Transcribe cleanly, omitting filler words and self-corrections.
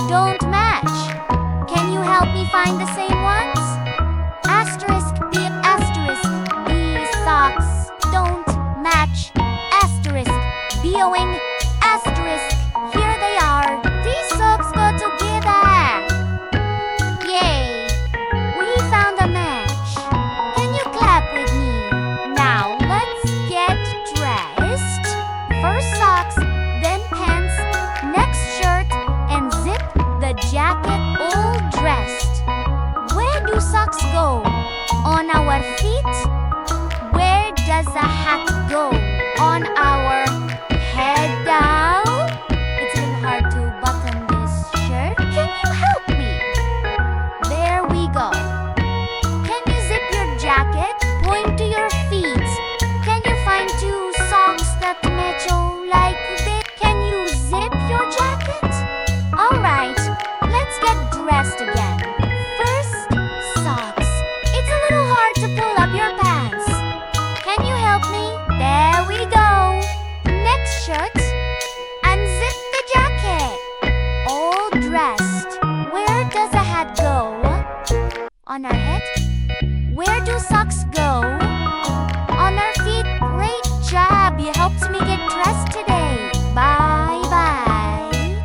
don't match. Can you help me find the same ones? Asterisk, these socks don't match. Asterisk, BOing, asterisk, here they are. These socks go together. Yay! We found a match. Can you clap with me? Now let's get dressed. First socks, then pants, next shirt, and zip the jacket all dressed. Where do socks go? On our feet? Where does a hat go? On our head down? It's a little hard to button this shirt. Can you help me? There we go. Can you zip your jacket? Point to your feet. Can you find two socks that match like this? Can you zip your jacket? Alright, let's get dressed again. First, socks. It's a little hard to pull up your pants. Can you help me? There we go. Next shirt. Unzip the jacket. All dressed. Where does a hat go? On our head? Where do socks go?